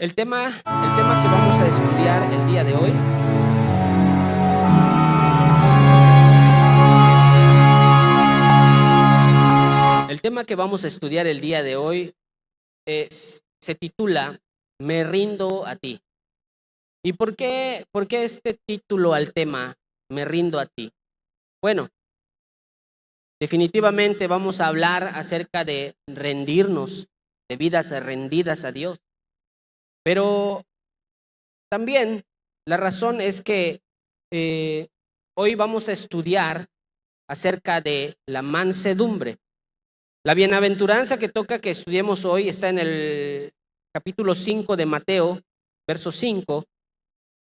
El tema que vamos a estudiar el día de hoy se titula Me rindo a ti. ¿Y por qué este título al tema, Me rindo a ti? Bueno, definitivamente vamos a hablar acerca de rendirnos, de vidas rendidas a Dios. Pero también la razón es que hoy vamos a estudiar acerca de la mansedumbre. La bienaventuranza que toca que estudiemos hoy está en el capítulo 5 de Mateo, verso 5,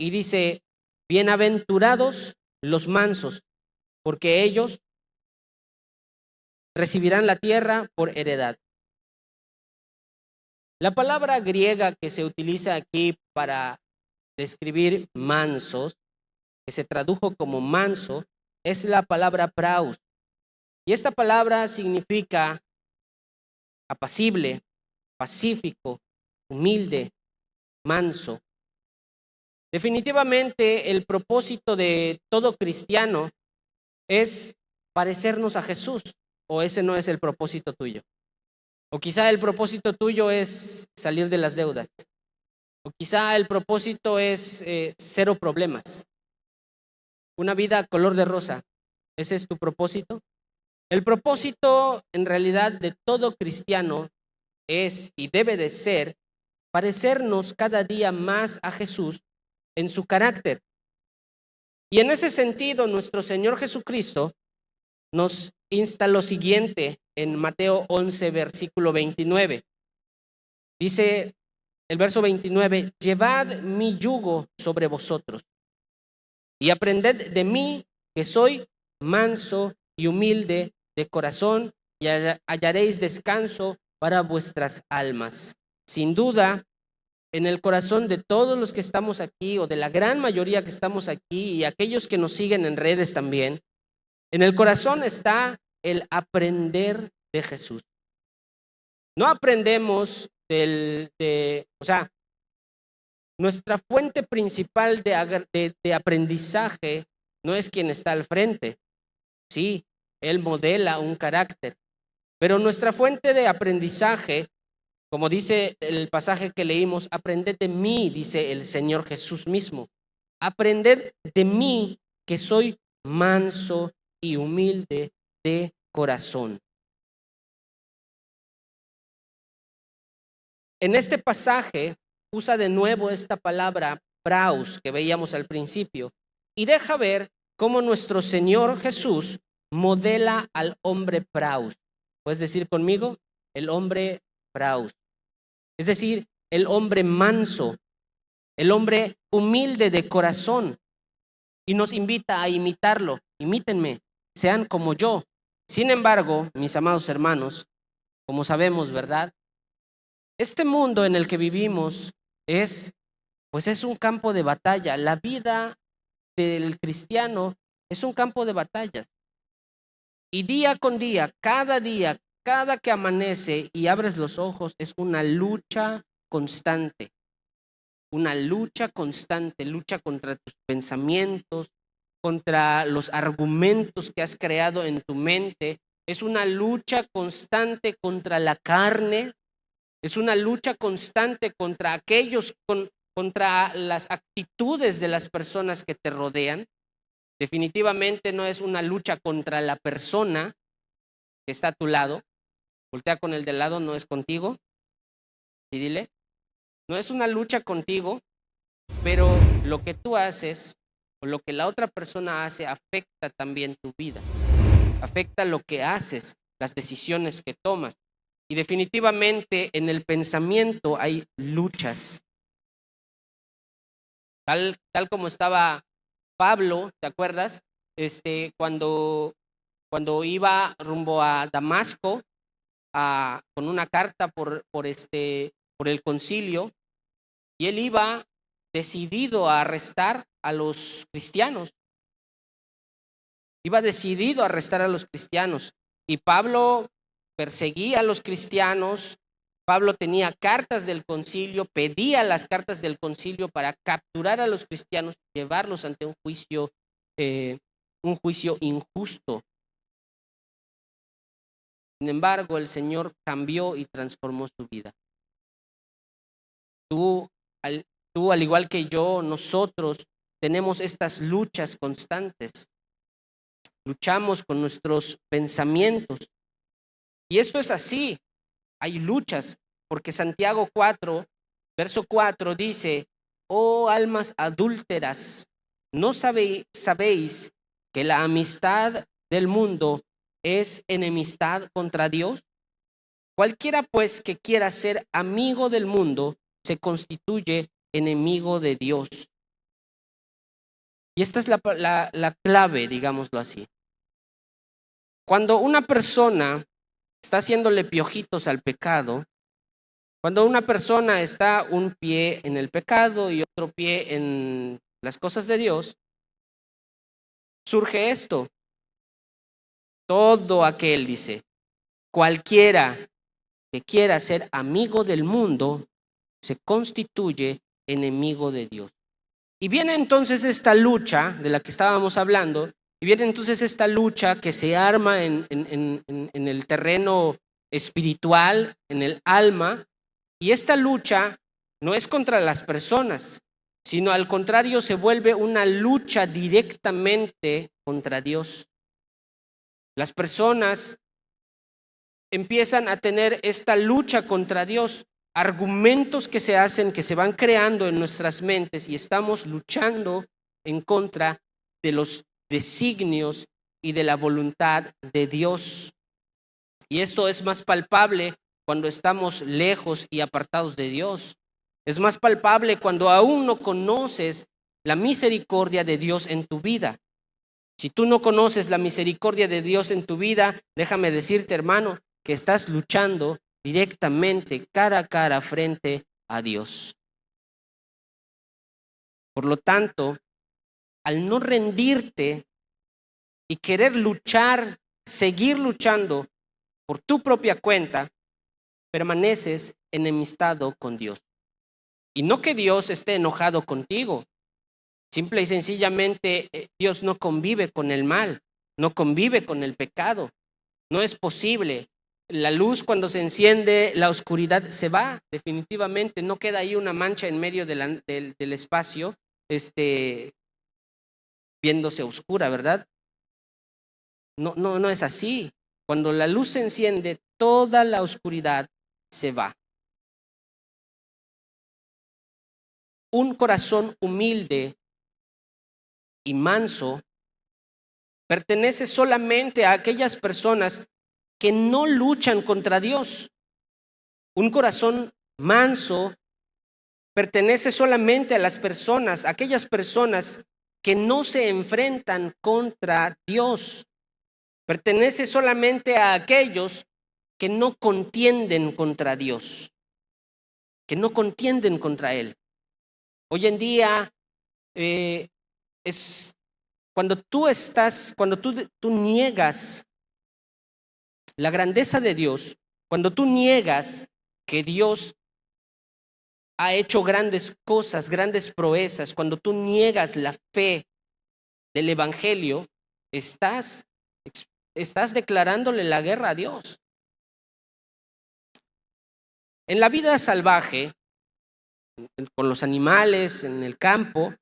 y dice: bienaventurados los mansos, porque ellos recibirán la tierra por heredad. La palabra griega que se utiliza aquí para describir mansos, que se tradujo como manso, es la palabra praus. Y esta palabra significa apacible, pacífico, humilde, manso. Definitivamente el propósito de todo cristiano es parecernos a Jesús, o ese no es el propósito tuyo. O quizá el propósito tuyo es salir de las deudas. O quizá el propósito es cero problemas. Una vida color de rosa. ¿Ese es tu propósito? El propósito en realidad de todo cristiano es y debe de ser parecernos cada día más a Jesús en su carácter. Y en ese sentido, nuestro Señor Jesucristo nos insta lo siguiente en Mateo 11, versículo 29. Dice el verso 29, llevad mi yugo sobre vosotros y aprended de mí, que soy manso y humilde de corazón, y hallaréis descanso para vuestras almas. Sin duda, en el corazón de todos los que estamos aquí, o de la gran mayoría que estamos aquí, y aquellos que nos siguen en redes también, en el corazón está el aprender de Jesús. No aprendemos nuestra fuente principal de aprendizaje no es quien está al frente. Sí, él modela un carácter, pero nuestra fuente de aprendizaje, como dice el pasaje que leímos, aprended de mí, dice el Señor Jesús mismo. Aprended de mí, que soy manso y humilde de corazón. En este pasaje usa de nuevo esta palabra praus que veíamos al principio y deja ver cómo nuestro Señor Jesús modela al hombre praus. ¿Puedes decir conmigo? El hombre praus. Es decir, el hombre manso, el hombre humilde de corazón, y nos invita a imitarlo. Imítenme, sean como yo. Sin embargo, mis amados hermanos, como sabemos, ¿verdad? Este mundo en el que vivimos es un campo de batalla. La vida del cristiano es un campo de batallas. Y día con día, cada que amanece y abres los ojos, es una lucha constante. Una lucha constante, lucha contra tus pensamientos, contra los argumentos que has creado en tu mente. Es una lucha constante contra la carne. Es una lucha constante contra contra las actitudes de las personas que te rodean. Definitivamente no es una lucha contra la persona que está a tu lado. Voltea con el del lado, no es contigo. Y dile, no es una lucha contigo, pero lo que tú haces o lo que la otra persona hace afecta también tu vida. Afecta lo que haces, las decisiones que tomas. Y definitivamente en el pensamiento hay luchas. Tal como estaba Pablo, ¿te acuerdas? Cuando iba rumbo a Damasco con una carta por el concilio, y él iba decidido a arrestar a los cristianos. Iba decidido a arrestar a los cristianos. Y Pablo perseguía a los cristianos, Pablo tenía cartas del concilio, pedía las cartas del concilio para capturar a los cristianos, llevarlos ante un juicio injusto. Sin embargo, el Señor cambió y transformó su vida. Tú, al igual que yo, nosotros tenemos estas luchas constantes. Luchamos con nuestros pensamientos. Y esto es así. Hay luchas, porque Santiago 4, verso 4 dice: oh almas adúlteras, ¿no sabéis que la amistad del mundo es enemistad contra Dios? Cualquiera pues que quiera ser amigo del mundo se constituye enemigo de Dios. Y esta es la clave, digámoslo así. Cuando una persona está haciéndole piojitos al pecado, cuando una persona está un pie en el pecado y otro pie en las cosas de Dios, surge esto. Todo aquel, dice, cualquiera que quiera ser amigo del mundo, se constituye enemigo de Dios. Y viene entonces esta lucha de la que estábamos hablando, y viene entonces esta lucha que se arma en el terreno espiritual, en el alma, y esta lucha no es contra las personas, sino al contrario se vuelve una lucha directamente contra Dios. Las personas empiezan a tener esta lucha contra Dios, argumentos que se hacen, que se van creando en nuestras mentes, y estamos luchando en contra de los designios y de la voluntad de Dios. Y esto es más palpable cuando estamos lejos y apartados de Dios. Es más palpable cuando aún no conoces la misericordia de Dios en tu vida. Si tú no conoces la misericordia de Dios en tu vida, déjame decirte, hermano, que estás luchando directamente, cara a cara, frente a Dios. Por lo tanto, al no rendirte y querer luchar, seguir luchando por tu propia cuenta, permaneces enemistado con Dios. Y no que Dios esté enojado contigo. Simple y sencillamente, Dios no convive con el mal, no convive con el pecado. No es posible. La luz, cuando se enciende, la oscuridad se va, definitivamente. No queda ahí una mancha en medio del espacio, viéndose oscura, ¿verdad? No es así. Cuando la luz se enciende, toda la oscuridad se va. Un corazón humilde y manso pertenece solamente a aquellas personas que no luchan contra Dios. Un corazón manso pertenece solamente a las personas, aquellas personas que no se enfrentan contra Dios. Pertenece solamente a aquellos que no contienden contra Dios, que no contienden contra Él. Hoy en día es cuando tú niegas la grandeza de Dios, cuando tú niegas que Dios ha hecho grandes cosas, grandes proezas, cuando tú niegas la fe del evangelio, estás declarándole la guerra a Dios. En la vida salvaje, con los animales, en el campo,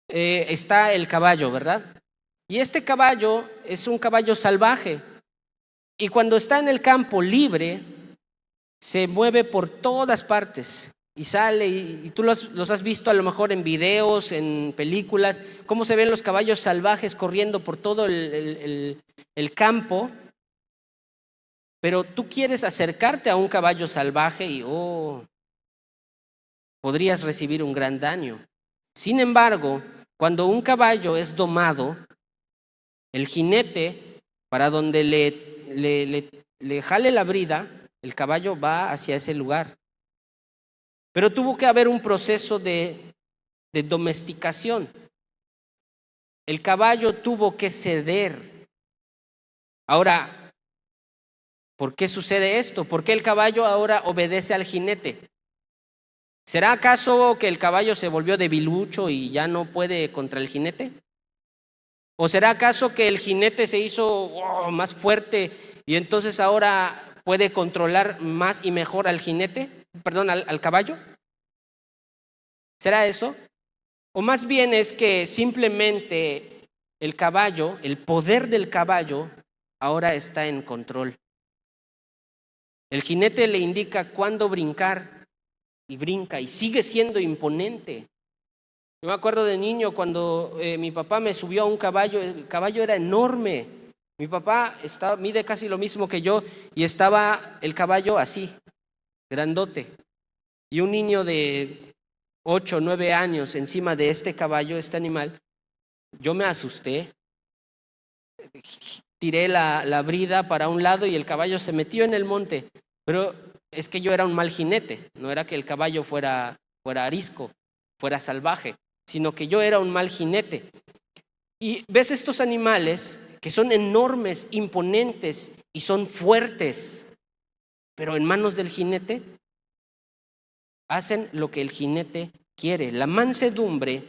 está el caballo, ¿verdad? Y este caballo es un caballo salvaje. Y cuando está en el campo libre, se mueve por todas partes y sale, y tú los has visto a lo mejor en videos, en películas, cómo se ven los caballos salvajes corriendo por todo el campo. Pero tú quieres acercarte a un caballo salvaje y podrías recibir un gran daño. Sin embargo, cuando un caballo es domado, el jinete, para donde le jale la brida, el caballo va hacia ese lugar. Pero tuvo que haber un proceso de domesticación. El caballo tuvo que ceder. Ahora, ¿Por qué sucede esto? ¿Por qué el caballo ahora obedece al jinete? ¿Será acaso que el caballo se volvió debilucho y ya no puede contra el jinete? ¿O será acaso que el jinete se hizo más fuerte y entonces ahora puede controlar más y mejor al jinete? Perdón, al caballo. ¿Será eso? O más bien es que simplemente el caballo, el poder del caballo, ahora está en control. El jinete le indica cuándo brincar y brinca y sigue siendo imponente. Yo me acuerdo de niño cuando mi papá me subió a un caballo, el caballo era enorme. Mi papá mide casi lo mismo que yo y estaba el caballo así, grandote. Y un niño de 8 o 9 años encima de este caballo, este animal, yo me asusté. Tiré la brida para un lado y el caballo se metió en el monte. Pero es que yo era un mal jinete, no era que el caballo fuera arisco, fuera salvaje, sino que yo era un mal jinete. Y ves estos animales que son enormes, imponentes y son fuertes, pero en manos del jinete hacen lo que el jinete quiere. La mansedumbre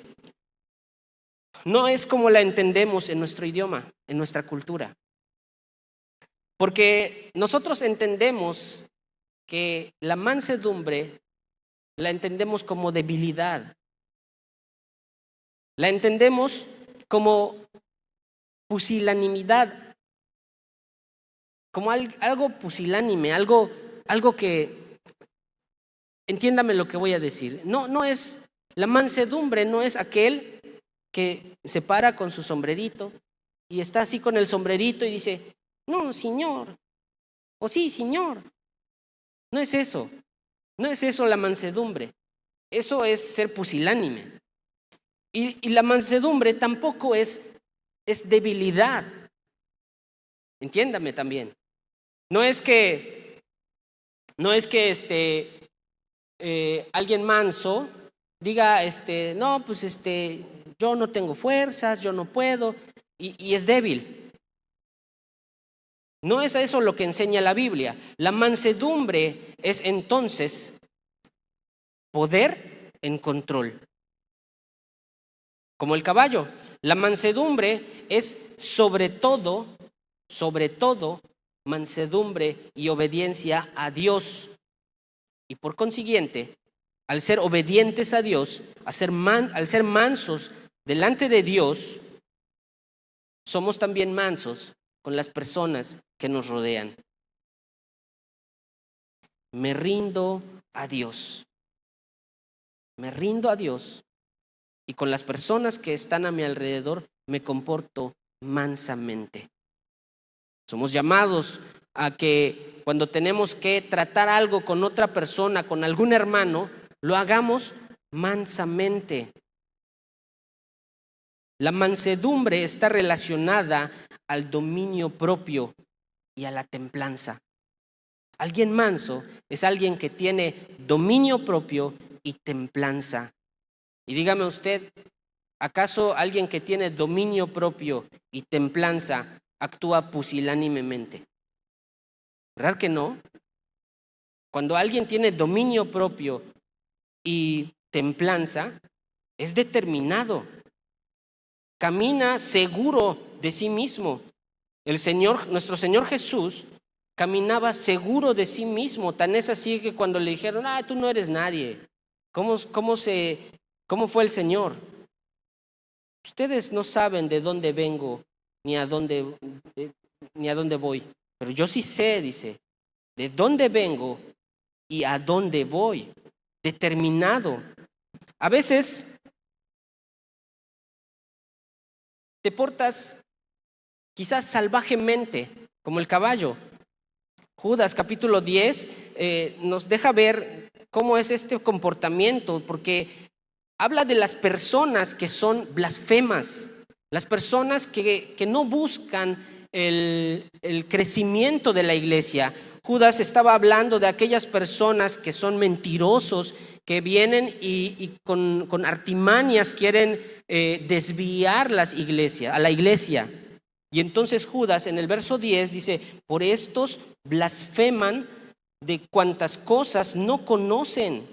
no es como la entendemos en nuestro idioma, en nuestra cultura. Porque nosotros entendemos que la mansedumbre la entendemos como debilidad. La entendemos como pusilanimidad, como algo pusilánime, algo que, entiéndame lo que voy a decir. No es, la mansedumbre no es aquel que se para con su sombrerito y está así con el sombrerito y dice, no, señor, o sí, señor. No es eso, no es eso la mansedumbre. Eso es ser pusilánime. Y la mansedumbre tampoco es debilidad. Entiéndame también. No es que alguien manso diga, no, pues yo no tengo fuerzas, yo no puedo, y es débil. No es eso lo que enseña la Biblia. La mansedumbre es entonces poder en control. Como el caballo. La mansedumbre es sobre todo, mansedumbre y obediencia a Dios. Y por consiguiente, al ser obedientes a Dios, al ser mansos delante de Dios, somos también mansos con las personas que nos rodean. Me rindo a Dios. Me rindo a Dios. Y con las personas que están a mi alrededor me comporto mansamente. Somos llamados a que cuando tenemos que tratar algo con otra persona, con algún hermano, lo hagamos mansamente. La mansedumbre está relacionada al dominio propio y a la templanza. Alguien manso es alguien que tiene dominio propio y templanza. Y dígame usted, ¿acaso alguien que tiene dominio propio y templanza actúa pusilánimemente? ¿Verdad que no? Cuando alguien tiene dominio propio y templanza, es determinado, camina seguro de sí mismo. Nuestro Señor Jesús, caminaba seguro de sí mismo. Tan es así que cuando le dijeron, tú no eres nadie, ¿cómo fue el Señor? Ustedes no saben de dónde vengo ni a dónde voy, pero yo sí sé, dice, de dónde vengo y a dónde voy. Determinado. A veces te portas quizás salvajemente, como el caballo. Judas capítulo 10 nos deja ver cómo es este comportamiento, porque habla de las personas que son blasfemas, las personas que no buscan el crecimiento de la iglesia. Judas estaba hablando de aquellas personas que son mentirosos, que vienen y con artimañas quieren desviar a la iglesia. Y entonces Judas en el verso 10 dice, por estos blasfeman de cuantas cosas no conocen.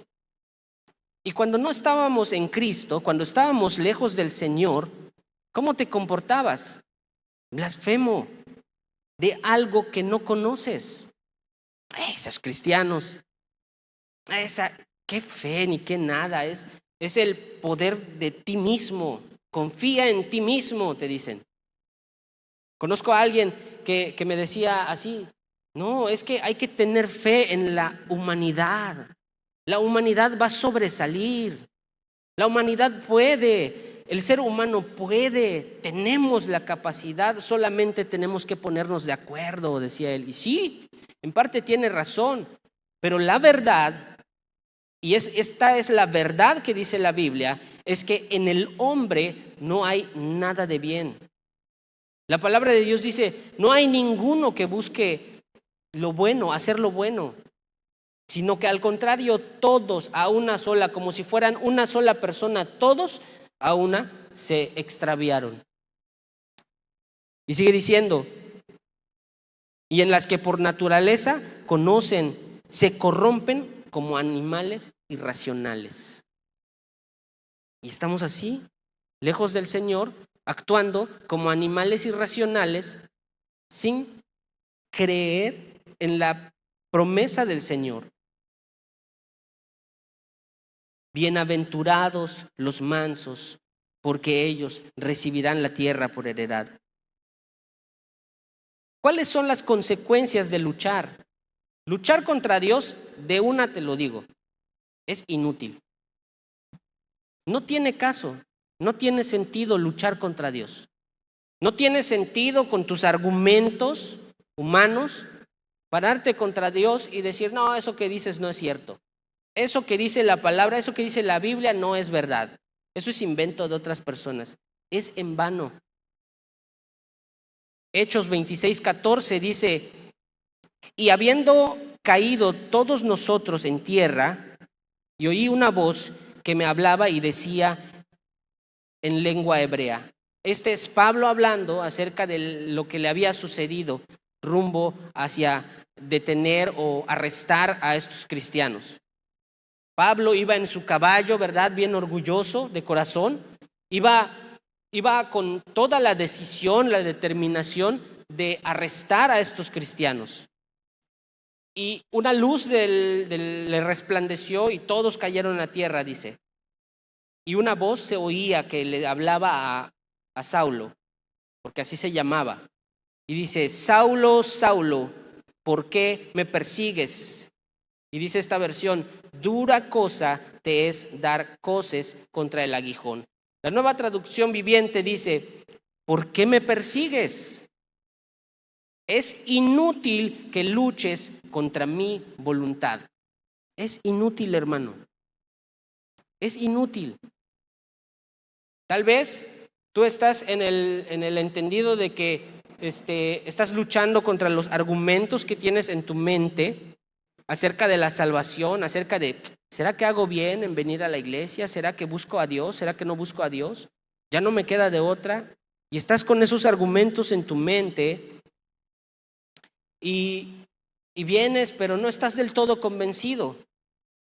Y cuando no estábamos en Cristo, cuando estábamos lejos del Señor, ¿cómo te comportabas? Blasfemo de algo que no conoces. Esos cristianos, qué fe ni qué nada, es el poder de ti mismo. Confía en ti mismo, te dicen. Conozco a alguien que me decía así, no, es que hay que tener fe en la humanidad. La humanidad va a sobresalir. La humanidad puede, el ser humano puede, tenemos la capacidad, solamente tenemos que ponernos de acuerdo, decía él. Y sí, en parte tiene razón, pero la verdad, y esta es la verdad que dice la Biblia, es que en el hombre no hay nada de bien. La palabra de Dios dice, no hay ninguno que busque lo bueno, hacer lo bueno, sino que al contrario, todos a una sola, como si fueran una sola persona, todos a una se extraviaron. Y sigue diciendo, y en las que por naturaleza conocen, se corrompen como animales irracionales. Y estamos así, lejos del Señor, actuando como animales irracionales, sin creer en la promesa del Señor. Bienaventurados los mansos, porque ellos recibirán la tierra por heredad. ¿Cuáles son las consecuencias de luchar? Luchar contra Dios, de una te lo digo, es inútil. No tiene caso, no tiene sentido luchar contra Dios. No tiene sentido con tus argumentos humanos pararte contra Dios y decir, no, eso que dices no es cierto. Eso que dice la palabra, eso que dice la Biblia no es verdad. Eso es invento de otras personas. Es en vano. Hechos 26:14 dice, y habiendo caído todos nosotros en tierra, y oí una voz que me hablaba y decía en lengua hebrea. Este es Pablo hablando acerca de lo que le había sucedido rumbo hacia detener o arrestar a estos cristianos. Pablo iba en su caballo, ¿verdad? Bien orgulloso de corazón. Iba con toda la decisión, la determinación de arrestar a estos cristianos. Y una luz le resplandeció y todos cayeron a tierra, dice. Y una voz se oía que le hablaba a Saulo, porque así se llamaba. Y dice, Saulo, Saulo, ¿por qué me persigues? Y dice esta versión, dura cosa te es dar coces contra el aguijón. La Nueva Traducción Viviente dice, ¿por qué me persigues? Es inútil que luches contra mi voluntad. Es inútil, hermano. Es inútil. Tal vez tú estás en el entendido de que estás luchando contra los argumentos que tienes en tu mente acerca de la salvación, acerca de, ¿será que hago bien en venir a la iglesia? ¿Será que busco a Dios? ¿Será que no busco a Dios? Ya no me queda de otra. Y estás con esos argumentos en tu mente y vienes, pero no estás del todo convencido.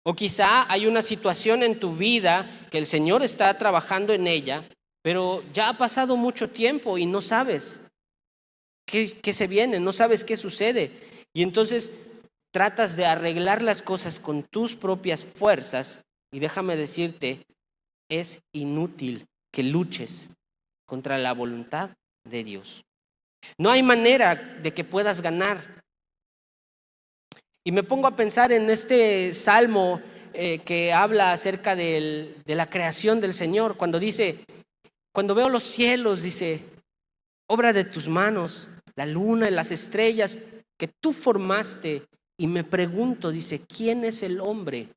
O quizá hay una situación en tu vida que el Señor está trabajando en ella, pero ya ha pasado mucho tiempo y no sabes qué se viene, no sabes qué sucede. Y entonces tratas de arreglar las cosas con tus propias fuerzas y déjame decirte, es inútil que luches contra la voluntad de Dios. No hay manera de que puedas ganar. Y me pongo a pensar en este salmo que habla acerca de la creación del Señor, cuando dice, cuando veo los cielos, dice, obra de tus manos, la luna y las estrellas que tú formaste, y me pregunto, dice, ¿quién es el hombre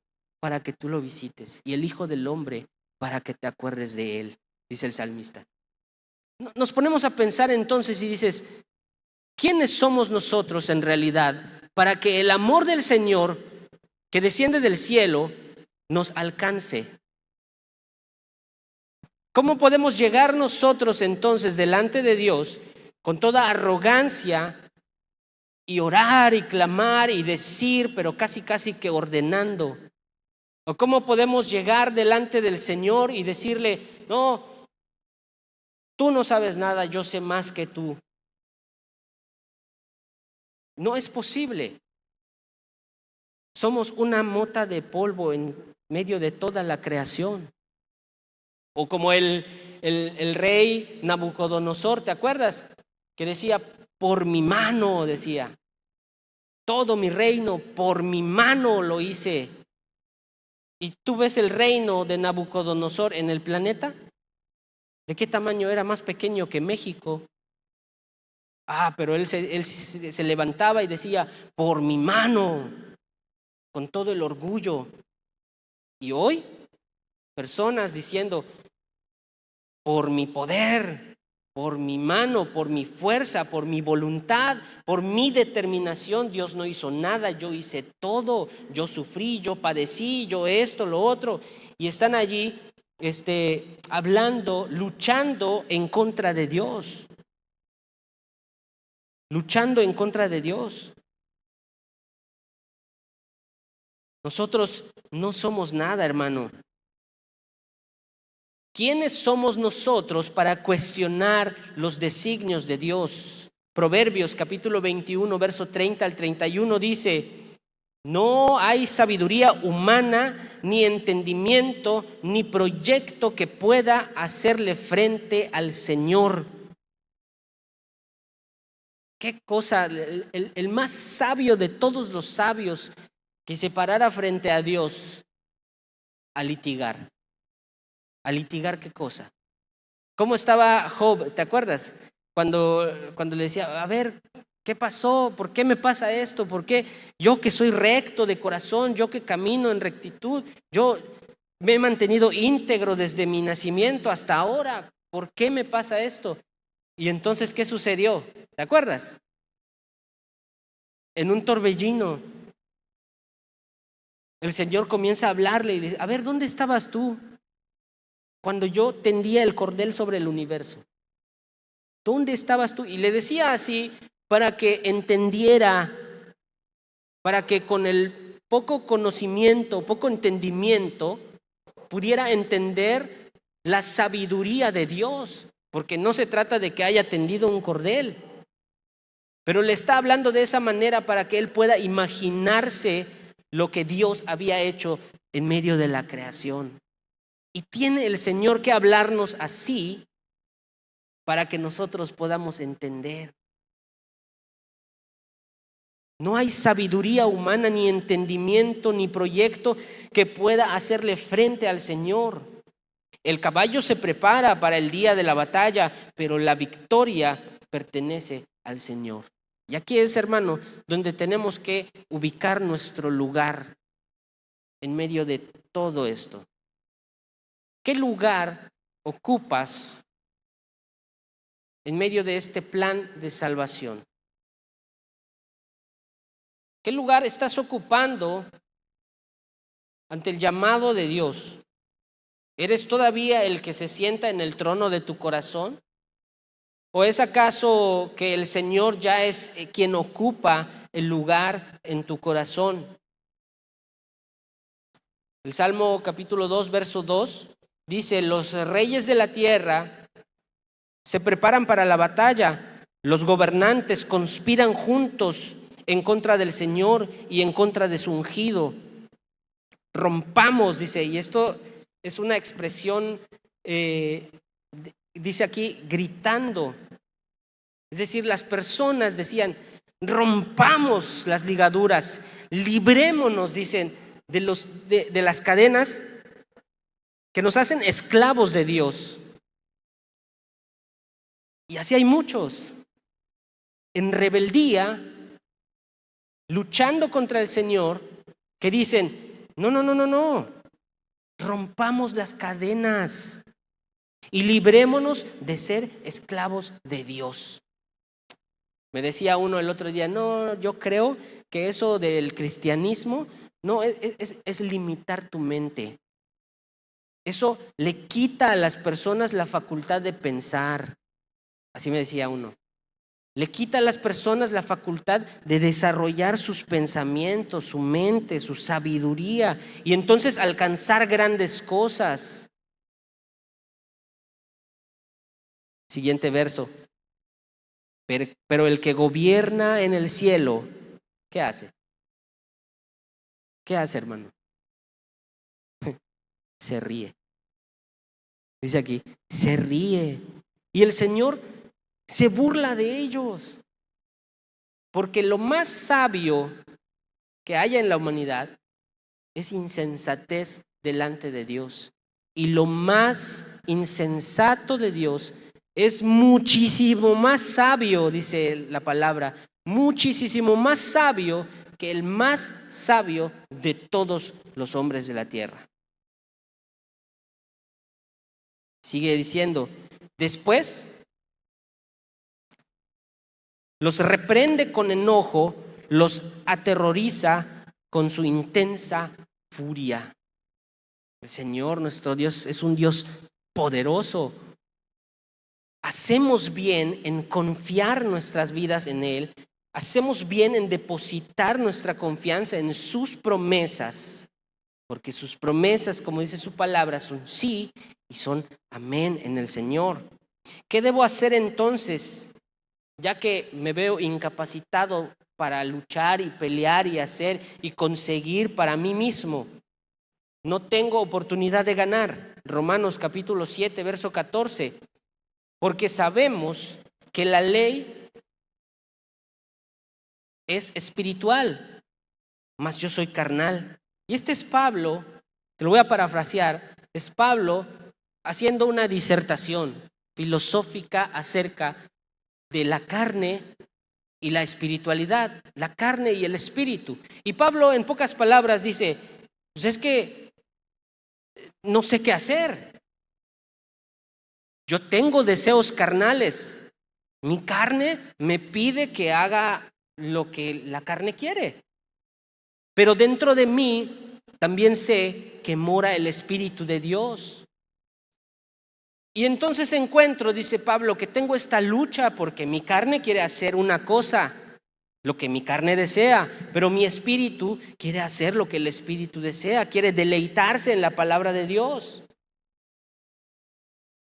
para que tú lo visites? Y el hijo del hombre para que te acuerdes de él, dice el salmista. Nos ponemos a pensar entonces y dices, ¿quiénes somos nosotros en realidad para que el amor del Señor que desciende del cielo nos alcance? ¿Cómo podemos llegar nosotros entonces delante de Dios con toda arrogancia y orar y clamar y decir, pero casi que ordenando. ¿O cómo podemos llegar delante del Señor y decirle, no, tú no sabes nada, yo sé más que tú? No es posible. Somos una mota de polvo en medio de toda la creación. O como el rey Nabucodonosor, ¿te acuerdas? Que decía, por mi mano, decía, todo mi reino, por mi mano lo hice. ¿Y tú ves el reino de Nabucodonosor en el planeta? ¿De qué tamaño era? Más pequeño que México. Pero él se levantaba y decía, por mi mano, con todo el orgullo. Y hoy, personas diciendo, por mi poder, por mi mano, por mi fuerza, por mi voluntad, por mi determinación, Dios no hizo nada, yo hice todo, yo sufrí, yo padecí, yo esto, lo otro. Y están allí hablando, luchando en contra de Dios. Luchando en contra de Dios. Nosotros no somos nada, hermano. ¿Quiénes somos nosotros para cuestionar los designios de Dios? Proverbios capítulo 21, verso 30 al 31 dice, no hay sabiduría humana, ni entendimiento, ni proyecto que pueda hacerle frente al Señor. Qué cosa, el más sabio de todos los sabios que se parara frente a Dios a litigar. ¿A litigar qué cosa? ¿Cómo estaba Job? ¿Te acuerdas? Cuando le decía, a ver, ¿qué pasó? ¿Por qué me pasa esto? ¿Por qué yo que soy recto de corazón, yo que camino en rectitud, yo me he mantenido íntegro desde mi nacimiento hasta ahora? ¿Por qué me pasa esto? Y entonces, ¿qué sucedió? ¿Te acuerdas? En un torbellino, el Señor comienza a hablarle y le dice, a ver, ¿dónde estabas tú cuando yo tendía el cordel sobre el universo? ¿Dónde estabas tú? Y le decía así para que entendiera, para que con el poco conocimiento, poco entendimiento, pudiera entender la sabiduría de Dios, porque no se trata de que haya tendido un cordel, pero le está hablando de esa manera para que él pueda imaginarse lo que Dios había hecho en medio de la creación. Y tiene el Señor que hablarnos así para que nosotros podamos entender. No hay sabiduría humana, ni entendimiento, ni proyecto que pueda hacerle frente al Señor. El caballo se prepara para el día de la batalla, pero la victoria pertenece al Señor. Y aquí es, hermano, donde tenemos que ubicar nuestro lugar en medio de todo esto. ¿Qué lugar ocupas en medio de este plan de salvación? ¿Qué lugar estás ocupando ante el llamado de Dios? ¿Eres todavía el que se sienta en el trono de tu corazón? ¿O es acaso que el Señor ya es quien ocupa el lugar en tu corazón? El Salmo capítulo 2, verso 2 dice, los reyes de la tierra se preparan para la batalla, los gobernantes conspiran juntos en contra del Señor y en contra de su ungido. Rompamos, dice, y esto es una expresión, dice aquí, gritando. Es decir, las personas decían, rompamos las ligaduras, librémonos, dicen, de las cadenas que nos hacen esclavos de Dios. Y así hay muchos en rebeldía, luchando contra el Señor, que dicen, no, rompamos las cadenas y librémonos de ser esclavos de Dios. Me decía uno el otro día, no, yo creo que eso del cristianismo no es limitar tu mente. Eso le quita a las personas la facultad de pensar. Así me decía uno. Le quita a las personas la facultad de desarrollar sus pensamientos, su mente, su sabiduría y entonces alcanzar grandes cosas. Siguiente verso. Pero el que gobierna en el cielo, ¿qué hace? ¿Qué hace, hermano? Se ríe. Dice aquí, se ríe. Y el Señor se burla de ellos. Porque lo más sabio que haya en la humanidad es insensatez delante de Dios. Y lo más insensato de Dios es muchísimo más sabio, dice la palabra, muchísimo más sabio que el más sabio de todos los hombres de la tierra. Sigue diciendo, después los reprende con enojo, los aterroriza con su intensa furia. El Señor nuestro Dios es un Dios poderoso. Hacemos bien en confiar nuestras vidas en Él. Hacemos bien en depositar nuestra confianza en sus promesas, porque sus promesas, como dice su palabra, son sí y son amén en el Señor. ¿Qué debo hacer entonces, ya que me veo incapacitado para luchar y pelear y hacer y conseguir para mí mismo? No tengo oportunidad de ganar. Romanos capítulo 7, verso 14. Porque sabemos que la ley es espiritual, mas yo soy carnal. Y este es Pablo, te lo voy a parafrasear, es Pablo haciendo una disertación filosófica acerca de la carne y la espiritualidad, la carne y el espíritu. Y Pablo en pocas palabras dice, pues es que no sé qué hacer. Yo tengo deseos carnales. Mi carne me pide que haga lo que la carne quiere. Pero dentro de mí también sé que mora el Espíritu de Dios. Y entonces encuentro, dice Pablo, que tengo esta lucha porque mi carne quiere hacer una cosa, lo que mi carne desea, pero mi espíritu quiere hacer lo que el espíritu desea, quiere deleitarse en la palabra de Dios.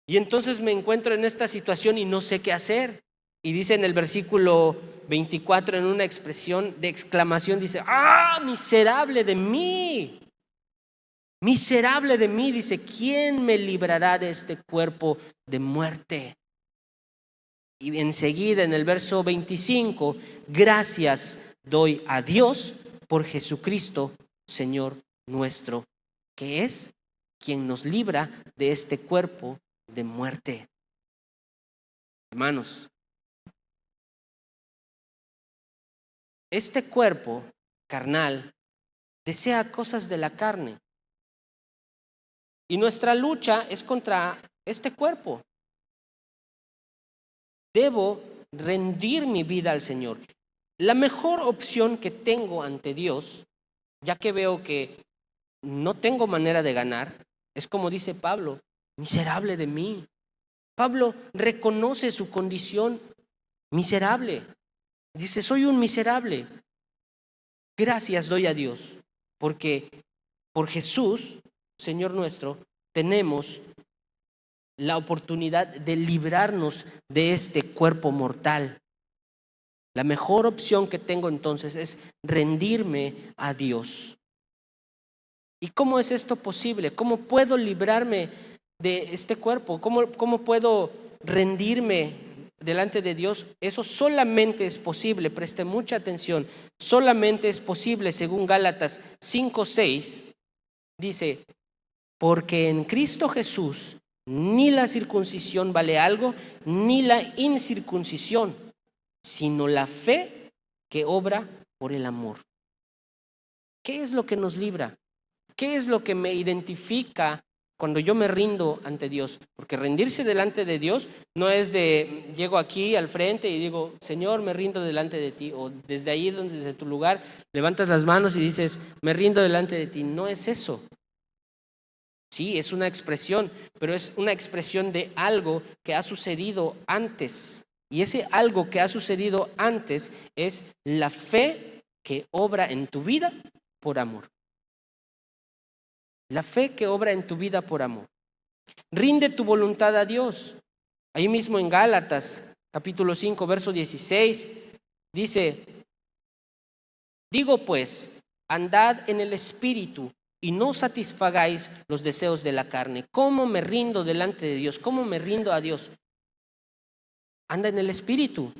Y entonces me encuentro en esta situación y no sé qué hacer. Y dice en el versículo 24, en una expresión de exclamación, dice, ¡ah, miserable de mí! Miserable de mí, dice, ¿quién me librará de este cuerpo de muerte? Y enseguida en el verso 25, gracias doy a Dios por Jesucristo, Señor nuestro, que es quien nos libra de este cuerpo de muerte. Hermanos, este cuerpo carnal desea cosas de la carne. Y nuestra lucha es contra este cuerpo. Debo rendir mi vida al Señor. La mejor opción que tengo ante Dios, ya que veo que no tengo manera de ganar, es como dice Pablo, miserable de mí. Pablo reconoce su condición miserable. Dice, soy un miserable. Gracias doy a Dios, porque por Jesús, Señor nuestro, tenemos la oportunidad de librarnos de este cuerpo mortal. La mejor opción que tengo entonces es rendirme a Dios. ¿Y cómo es esto posible? ¿Cómo puedo librarme de este cuerpo? ¿Cómo puedo rendirme delante de Dios? Eso solamente es posible, preste mucha atención, solamente es posible según Gálatas 5:6, dice, porque en Cristo Jesús ni la circuncisión vale algo, ni la incircuncisión, sino la fe que obra por el amor. ¿Qué es lo que nos libra? ¿Qué es lo que me identifica cuando yo me rindo ante Dios? Porque rendirse delante de Dios no es de llego aquí al frente y digo, Señor, me rindo delante de ti, o desde ahí, desde tu lugar, levantas las manos y dices, me rindo delante de ti. No es eso. Sí, es una expresión, pero es una expresión de algo que ha sucedido antes. Y ese algo que ha sucedido antes es la fe que obra en tu vida por amor. La fe que obra en tu vida por amor. Rinde tu voluntad a Dios. Ahí mismo en Gálatas, capítulo 5, verso 16, dice: digo pues, andad en el Espíritu y no satisfagáis los deseos de la carne. ¿Cómo me rindo delante de Dios? ¿Cómo me rindo a Dios? Anda en el Espíritu.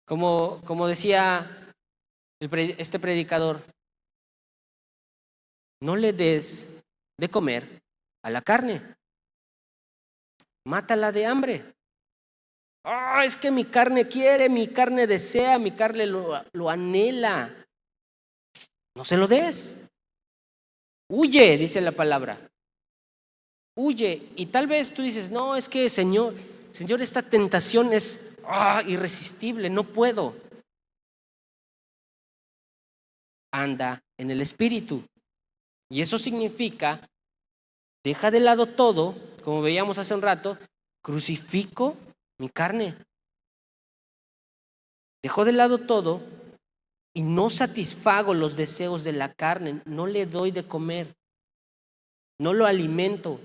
Como decía este predicador, no le des de comer a la carne, mátala de hambre. Es que mi carne quiere, mi carne desea, mi carne lo anhela. No se lo des. Huye, dice la palabra. Huye. Y tal vez tú dices, no, es que Señor, esta tentación es irresistible, no puedo. Anda en el Espíritu. Y eso significa, deja de lado todo, como veíamos hace un rato, crucifico mi carne. Dejo de lado todo y no satisfago los deseos de la carne, no le doy de comer, no lo alimento.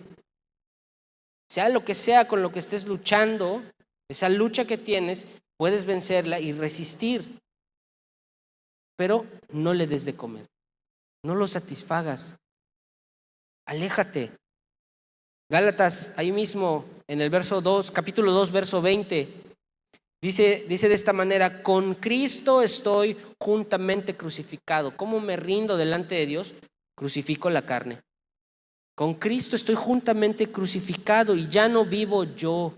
Sea lo que sea con lo que estés luchando, esa lucha que tienes, puedes vencerla y resistir, pero no le des de comer, no lo satisfagas, aléjate. Gálatas, ahí mismo en el verso 2, capítulo 2, verso 20, dice de esta manera: con Cristo estoy juntamente crucificado. ¿Cómo me rindo delante de Dios? Crucifico la carne. Con Cristo estoy juntamente crucificado y ya no vivo yo.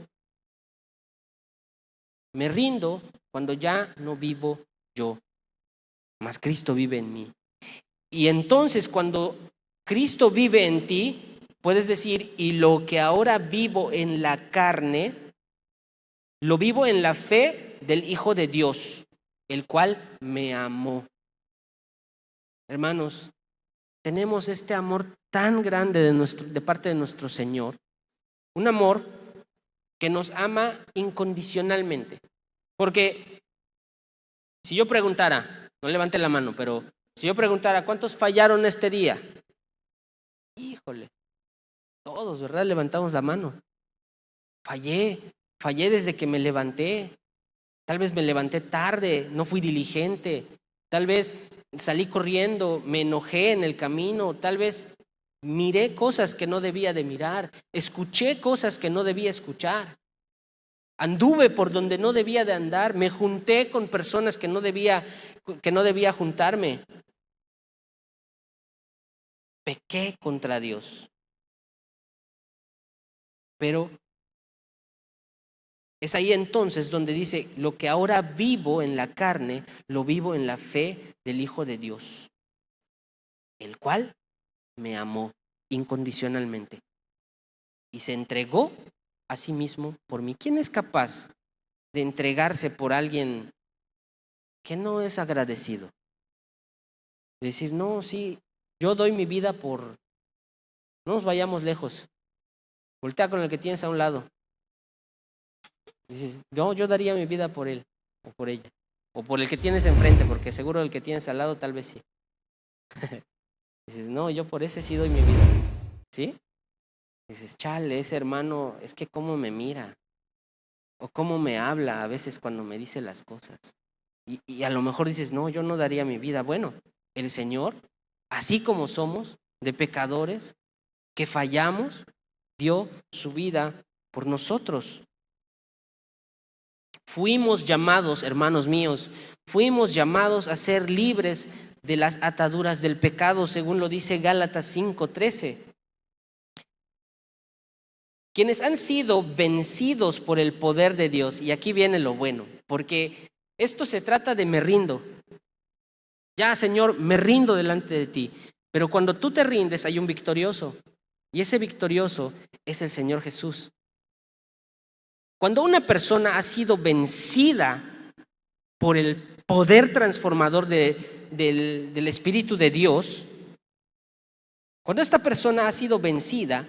Me rindo cuando ya no vivo yo, mas Cristo vive en mí. Y entonces cuando Cristo vive en ti, puedes decir: y lo que ahora vivo en la carne, lo vivo en la fe del Hijo de Dios, el cual me amó. Hermanos, tenemos este amor tan grande de parte de nuestro Señor, un amor que nos ama incondicionalmente. Porque si yo preguntara, no levante la mano, pero si yo preguntara, ¿cuántos fallaron este día? Híjole, todos, ¿verdad? Levantamos la mano. Fallé desde que me levanté. Tal vez me levanté tarde, no fui diligente. Tal vez salí corriendo, me enojé en el camino. Tal vez miré cosas que no debía de mirar. Escuché cosas que no debía escuchar. Anduve por donde no debía de andar. Me junté con personas que no debía juntarme. Pequé contra Dios. Pero es ahí entonces donde dice: lo que ahora vivo en la carne, lo vivo en la fe del Hijo de Dios, el cual me amó incondicionalmente y se entregó a sí mismo por mí. ¿Quién es capaz de entregarse por alguien que no es agradecido? Decir, no, sí, yo doy mi vida por... No nos vayamos lejos. Voltea con el que tienes a un lado. Dices, no, yo daría mi vida por él o por ella, o por el que tienes enfrente, porque seguro el que tienes al lado tal vez sí. Dices, no, yo por ese sí doy mi vida. ¿Sí? Dices, chale, ese hermano, es que cómo me mira o cómo me habla a veces cuando me dice las cosas. Y a lo mejor dices, no, yo no daría mi vida. Bueno, el Señor, así como somos, de pecadores, que fallamos, dio su vida por nosotros. Fuimos llamados, hermanos míos, fuimos llamados a ser libres de las ataduras del pecado, según lo dice Gálatas 5:13. Quienes han sido vencidos por el poder de Dios, y aquí viene lo bueno, porque esto se trata de me rindo. Ya, Señor, me rindo delante de ti. Pero cuando tú te rindes hay un victorioso, y ese victorioso es el Señor Jesús. Cuando una persona ha sido vencida por el poder transformador del Espíritu de Dios, cuando esta persona ha sido vencida,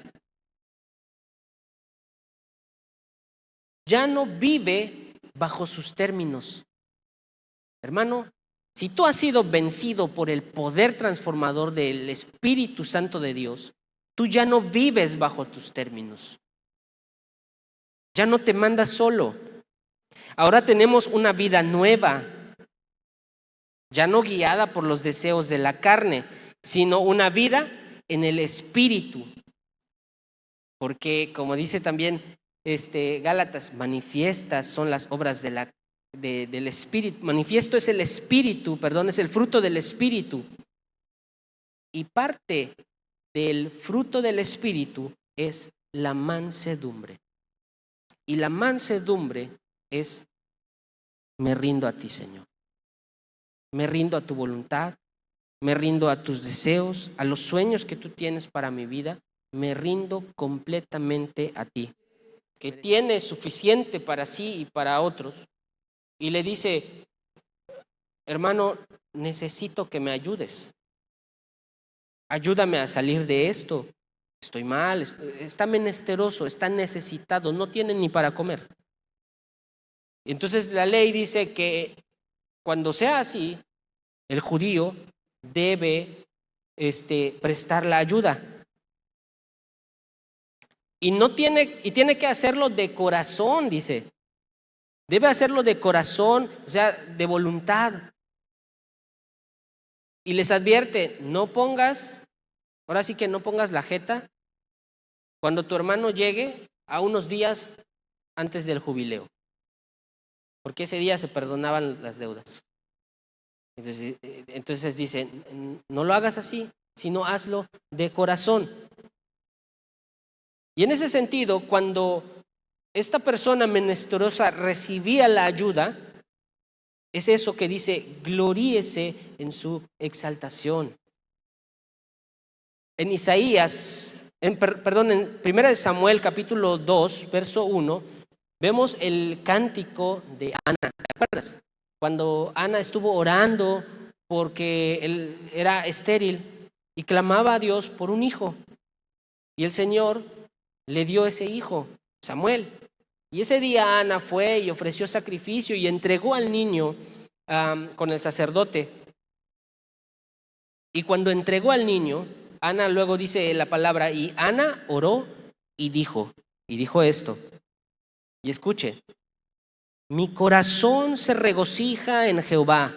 ya no vive bajo sus términos. Hermano, si tú has sido vencido por el poder transformador del Espíritu Santo de Dios, tú ya no vives bajo tus términos. Ya no te mandas solo. Ahora tenemos una vida nueva, ya no guiada por los deseos de la carne, sino una vida en el Espíritu. Porque como dice también Gálatas, manifiestas son las obras del Espíritu. Manifiesto es el Espíritu, es el fruto del Espíritu. Y parte del fruto del Espíritu es la mansedumbre. Y la mansedumbre es: me rindo a ti, Señor. Me rindo a tu voluntad, me rindo a tus deseos, a los sueños que tú tienes para mi vida. Me rindo completamente a ti, que tienes suficiente para sí y para otros. Y le dice: hermano, necesito que me ayudes. Ayúdame a salir de esto. Estoy mal, está menesteroso, está necesitado, no tiene ni para comer. Entonces la ley dice que cuando sea así, el judío debe prestar la ayuda. Y tiene que hacerlo de corazón, dice. Debe hacerlo de corazón, o sea, de voluntad. Y les advierte: ahora sí que no pongas la jeta cuando tu hermano llegue a unos días antes del jubileo, porque ese día se perdonaban las deudas. Entonces dice: no lo hagas así, sino hazlo de corazón. Y en ese sentido, cuando esta persona menesterosa recibía la ayuda, es eso que dice: gloríese en su exaltación. En Isaías, en 1 Samuel capítulo 2, verso 1, vemos el cántico de Ana. ¿Te acuerdas? Cuando Ana estuvo orando porque él era estéril y clamaba a Dios por un hijo. Y el Señor le dio ese hijo, Samuel. Y ese día Ana fue y ofreció sacrificio y entregó al niño con el sacerdote. Y cuando entregó al niño, Ana, luego dice la palabra: y Ana oró y dijo esto. Y escuche: mi corazón se regocija en Jehová,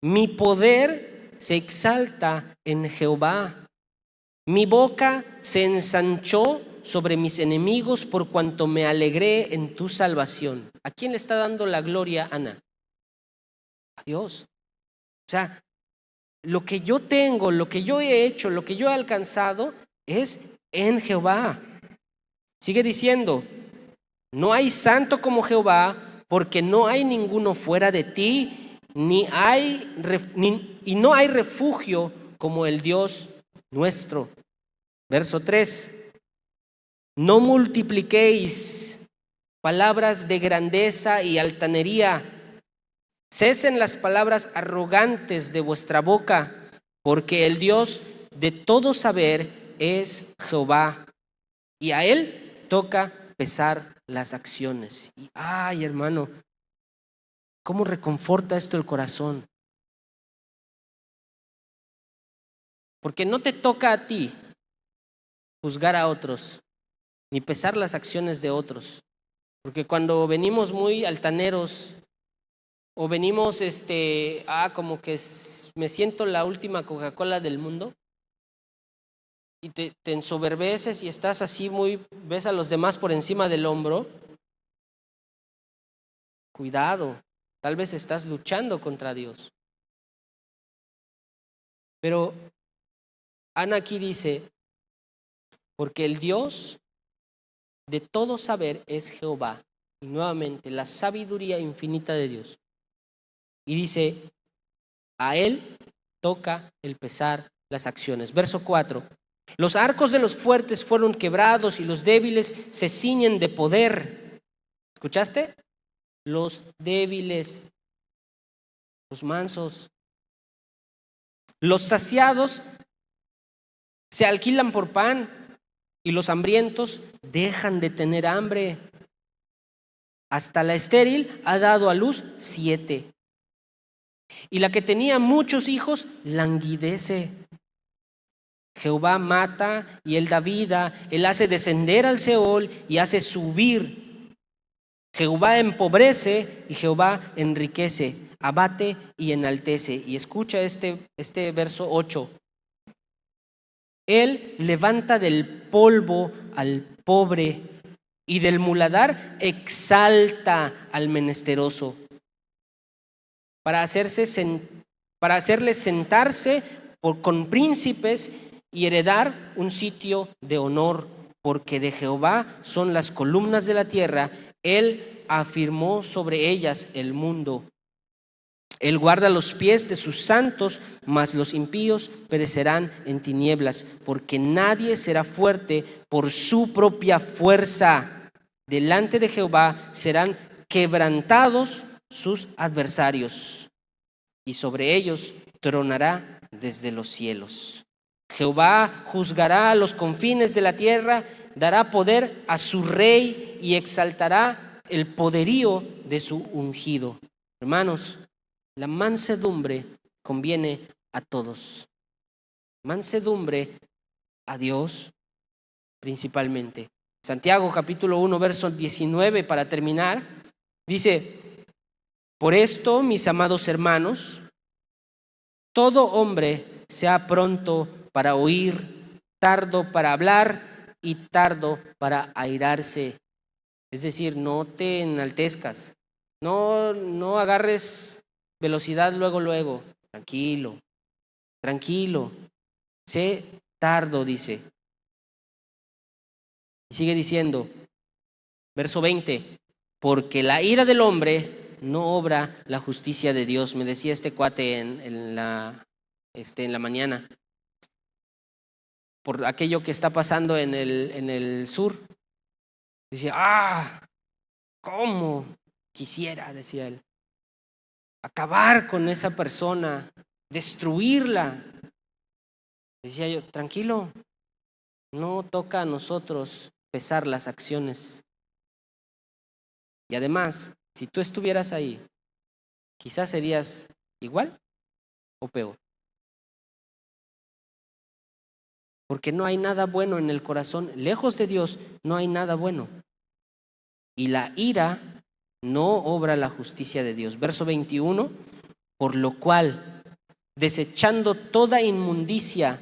mi poder se exalta en Jehová. Mi boca se ensanchó sobre mis enemigos por cuanto me alegré en tu salvación. ¿A quién le está dando la gloria Ana? A Dios. O sea, lo que yo tengo, lo que yo he hecho, lo que yo he alcanzado es en Jehová. Sigue diciendo: no hay santo como Jehová, porque no hay ninguno fuera de ti, y no hay refugio como el Dios nuestro. Verso 3: no multipliquéis palabras de grandeza y altanería. Cesen las palabras arrogantes de vuestra boca, porque el Dios de todo saber es Jehová, y a él toca pesar las acciones. Y ay, hermano, ¿cómo reconforta esto el corazón? Porque no te toca a ti juzgar a otros, ni pesar las acciones de otros. Porque cuando venimos muy altaneros, o venimos como que me siento la última Coca-Cola del mundo, y te ensoberbeces y estás así ves a los demás por encima del hombro. Cuidado, tal vez estás luchando contra Dios. Pero Ana aquí dice: porque el Dios de todo saber es Jehová. Y nuevamente, la sabiduría infinita de Dios. Y dice: a él toca el pesar las acciones. Verso 4: los arcos de los fuertes fueron quebrados y los débiles se ciñen de poder. ¿Escuchaste? Los débiles, los mansos. Los saciados se alquilan por pan y los hambrientos dejan de tener hambre. Hasta la estéril ha dado a luz 7. Y la que tenía muchos hijos languidece. Jehová mata y él da vida, él hace descender al Seol y hace subir. Jehová empobrece y Jehová enriquece, abate y enaltece. Y escucha este verso 8. Él levanta del polvo al pobre y del muladar exalta al menesteroso, para hacerles sentarse con príncipes y heredar un sitio de honor, porque de Jehová son las columnas de la tierra, él afirmó sobre ellas el mundo. Él guarda los pies de sus santos, mas los impíos perecerán en tinieblas, porque nadie será fuerte por su propia fuerza. Delante de Jehová serán quebrantados sus adversarios, y sobre ellos tronará desde los cielos. Jehová juzgará a los confines de la tierra, dará poder a su rey y exaltará el poderío de su ungido. Hermanos, la mansedumbre conviene a todos. Mansedumbre a Dios principalmente. Santiago capítulo 1 verso 19, para terminar, dice: por esto, mis amados hermanos, todo hombre sea pronto para oír, tardo para hablar y tardo para airarse. Es decir, no te enaltezcas, no agarres velocidad luego, tranquilo, sé tardo, dice. Y sigue diciendo, verso 20, porque la ira del hombre no obra la justicia de Dios. Me decía este cuate en la mañana, por aquello que está pasando en el sur. Decía, ¿cómo quisiera, decía él, acabar con esa persona, destruirla? Decía yo, tranquilo, no toca a nosotros pesar las acciones. Y además, si tú estuvieras ahí, quizás serías igual o peor. Porque no hay nada bueno en el corazón. Lejos de Dios no hay nada bueno. Y la ira no obra la justicia de Dios. Verso 21, por lo cual, desechando toda inmundicia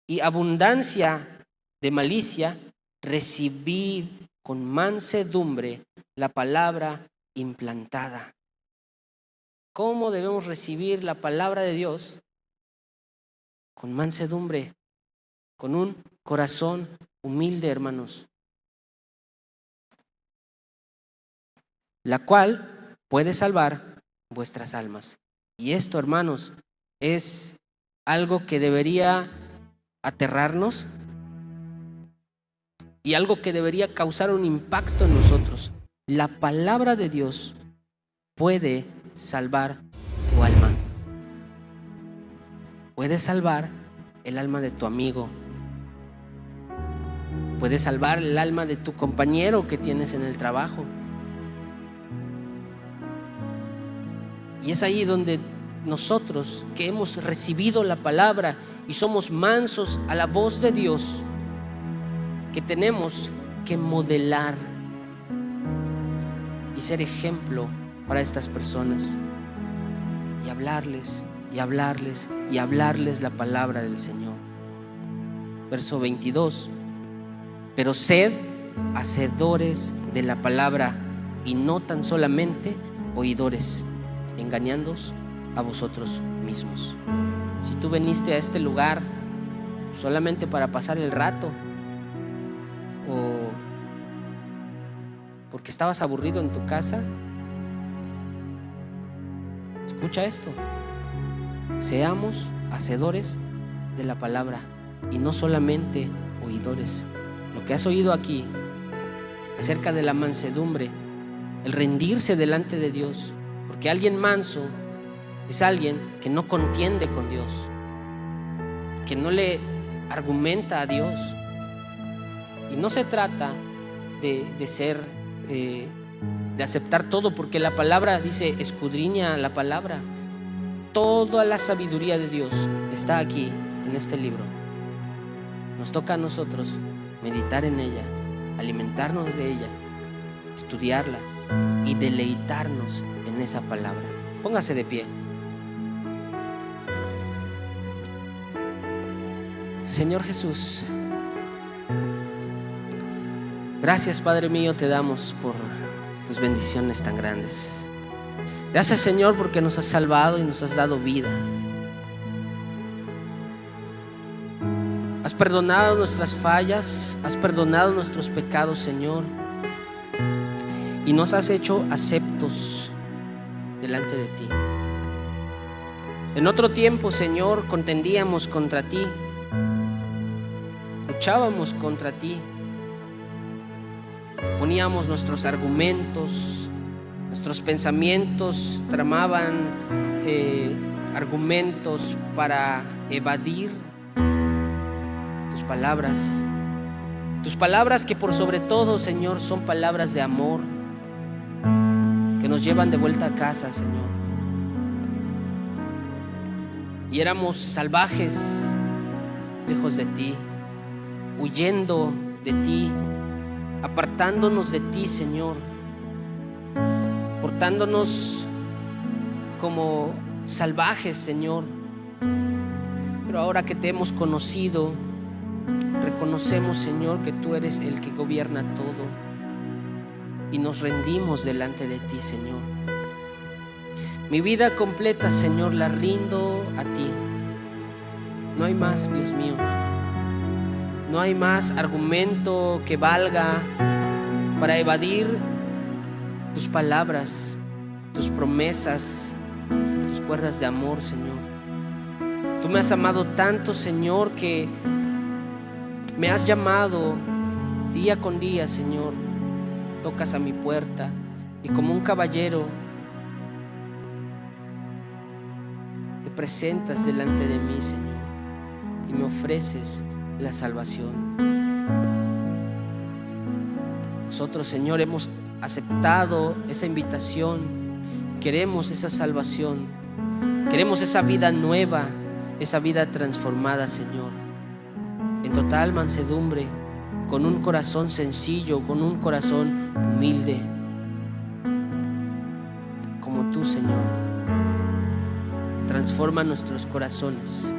y abundancia de malicia, recibid con mansedumbre la palabra implantada. ¿Cómo debemos recibir la palabra de Dios? Con mansedumbre, con un corazón humilde, hermanos, la cual puede salvar vuestras almas. Y esto, hermanos, es algo que debería aterrarnos y algo que debería causar un impacto en nosotros. La palabra de Dios puede salvar tu alma. Puede salvar el alma de tu amigo. Puede salvar el alma de tu compañero que tienes en el trabajo. Y es ahí donde nosotros, que hemos recibido la palabra y somos mansos a la voz de Dios, que tenemos que modelar y ser ejemplo para estas personas y hablarles la palabra del Señor. Verso 22, pero sed hacedores de la palabra y no tan solamente oidores, engañándoos a vosotros mismos. Si tú viniste a este lugar solamente para pasar el rato, o porque estabas aburrido en tu casa, escucha esto: seamos hacedores de la palabra y no solamente oidores. Lo que has oído aquí acerca de la mansedumbre, el rendirse delante de Dios, porque alguien manso es alguien que no contiende con Dios, que no le argumenta a Dios. Y no se trata de ser, de aceptar todo, porque la palabra dice, escudriña la palabra. Toda la sabiduría de Dios está aquí en este libro. Nos toca a nosotros meditar en ella, alimentarnos de ella, estudiarla y deleitarnos en esa palabra. Póngase de pie. Señor Jesús, gracias, Padre mío, te damos por tus bendiciones tan grandes. Gracias, Señor, porque nos has salvado y nos has dado vida. Has perdonado nuestras fallas, has perdonado nuestros pecados, Señor, y nos has hecho aceptos delante de ti. En otro tiempo, Señor, contendíamos contra ti, luchábamos contra ti, poníamos nuestros argumentos, nuestros pensamientos tramaban argumentos para evadir tus palabras que por sobre todo, Señor, son palabras de amor que nos llevan de vuelta a casa, Señor. Y éramos salvajes lejos de ti, huyendo de ti, apartándonos de ti, Señor, portándonos como salvajes, Señor. Pero ahora que te hemos conocido, reconocemos, Señor, que tú eres el que gobierna todo y nos rendimos delante de ti, Señor. Mi vida completa, Señor, la rindo a ti. No hay más, Dios mío. No hay más argumento que valga para evadir tus palabras, tus promesas, tus cuerdas de amor, Señor. Tú me has amado tanto, Señor, que me has llamado día con día, Señor. Tocas a mi puerta y como un caballero te presentas delante de mí, Señor, y me ofreces la salvación. Nosotros, Señor, hemos aceptado esa invitación y queremos esa salvación, queremos esa vida nueva, esa vida transformada, Señor, en total mansedumbre, con un corazón sencillo, con un corazón humilde, como tú, Señor. Transforma nuestros corazones.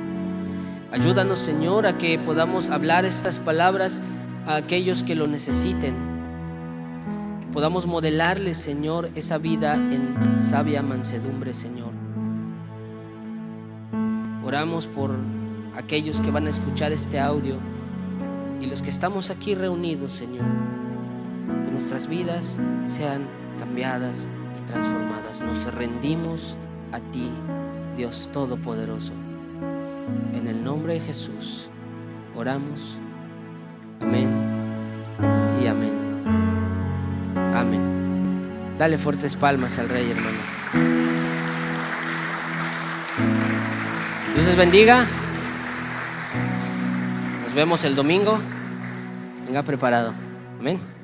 Ayúdanos, Señor, a que podamos hablar estas palabras a aquellos que lo necesiten, que podamos modelarles, Señor, esa vida en sabia mansedumbre, Señor. Oramos por aquellos que van a escuchar este audio y los que estamos aquí reunidos, Señor, que nuestras vidas sean cambiadas y transformadas. Nos rendimos a ti, Dios Todopoderoso. En el nombre de Jesús oramos. Amén y amén. Amén. Dale fuertes palmas al Rey, hermano. Dios les bendiga. Nos vemos el domingo. Venga preparado. Amén.